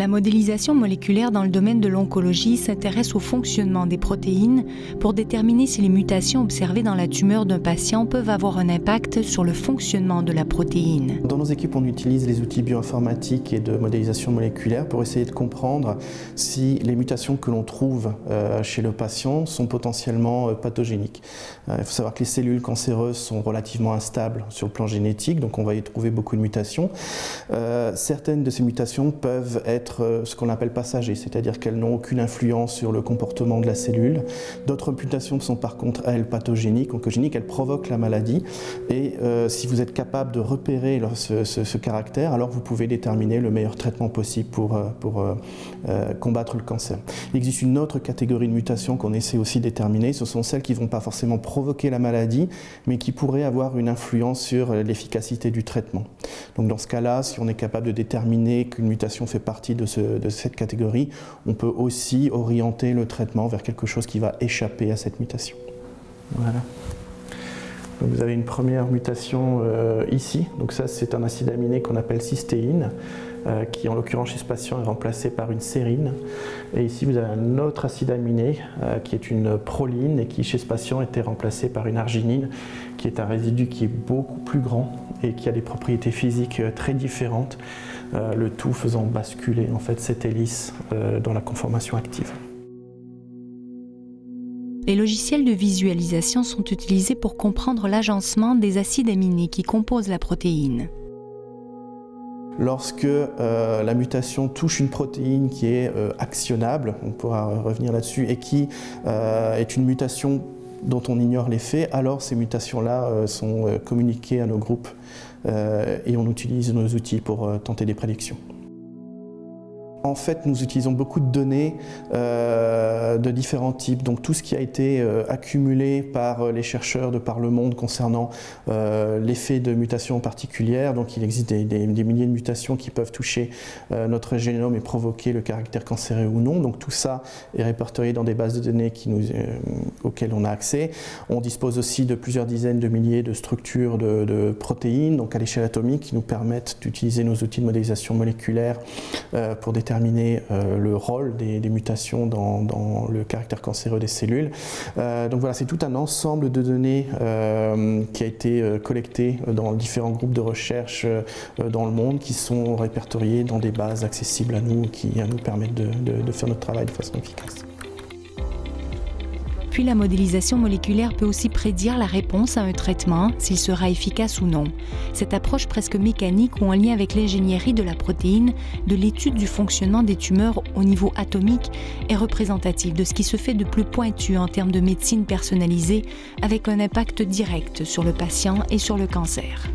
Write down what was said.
La modélisation moléculaire dans le domaine de l'oncologie s'intéresse au fonctionnement des protéines pour déterminer si les mutations observées dans la tumeur d'un patient peuvent avoir un impact sur le fonctionnement de la protéine. Dans nos équipes, on utilise les outils bioinformatiques et de modélisation moléculaire pour essayer de comprendre si les mutations que l'on trouve chez le patient sont potentiellement pathogéniques. Il faut savoir que les cellules cancéreuses sont relativement instables sur le plan génétique, donc on va y trouver beaucoup de mutations. Certaines de ces mutations peuvent être ce qu'on appelle passagers, c'est-à-dire qu'elles n'ont aucune influence sur le comportement de la cellule. D'autres mutations sont par contre, elles, pathogéniques, oncogéniques, elles provoquent la maladie. Et si vous êtes capable de repérer ce caractère, alors vous pouvez déterminer le meilleur traitement possible pour combattre le cancer. Il existe une autre catégorie de mutations qu'on essaie aussi de déterminer. Ce sont celles qui ne vont pas forcément provoquer la maladie, mais qui pourraient avoir une influence sur l'efficacité du traitement. Donc dans ce cas-là, si on est capable de déterminer qu'une mutation fait partie de cette catégorie, on peut aussi orienter le traitement vers quelque chose qui va échapper à cette mutation. Voilà. Donc vous avez une première mutation ici. Donc ça, c'est un acide aminé qu'on appelle cystéine, qui en l'occurrence chez ce patient est remplacé par une sérine. Et ici, vous avez un autre acide aminé qui est une proline et qui chez ce patient était remplacé par une arginine, qui est un résidu qui est beaucoup plus grand et qui a des propriétés physiques très différentes, le tout faisant basculer en fait cette hélice dans la conformation active. Les logiciels de visualisation sont utilisés pour comprendre l'agencement des acides aminés qui composent la protéine. Lorsque la mutation touche une protéine qui est actionnable, on pourra revenir là-dessus, et qui est une mutation dont on ignore l'effet, alors ces mutations-là sont communiquées à nos groupes et on utilise nos outils pour tenter des prédictions. En fait, nous utilisons beaucoup de données de différents types, donc tout ce qui a été accumulé par les chercheurs de par le monde concernant l'effet de mutations particulières. Donc il existe des milliers de mutations qui peuvent toucher notre génome et provoquer le caractère cancéreux ou non. Donc tout ça est répertorié dans des bases de données auxquelles on a accès. On dispose aussi de plusieurs dizaines de milliers de structures de protéines, donc à l'échelle atomique, qui nous permettent d'utiliser nos outils de modélisation moléculaire pour déterminer le rôle des mutations dans le caractère cancéreux des cellules. Donc voilà, c'est tout un ensemble de données qui a été collecté dans différents groupes de recherche dans le monde, qui sont répertoriés dans des bases accessibles à nous, qui nous permettent de faire notre travail de façon efficace. Puis la modélisation moléculaire peut aussi prédire la réponse à un traitement, s'il sera efficace ou non. Cette approche presque mécanique ou en lien avec l'ingénierie de la protéine, de l'étude du fonctionnement des tumeurs au niveau atomique, est représentative de ce qui se fait de plus pointu en termes de médecine personnalisée, avec un impact direct sur le patient et sur le cancer.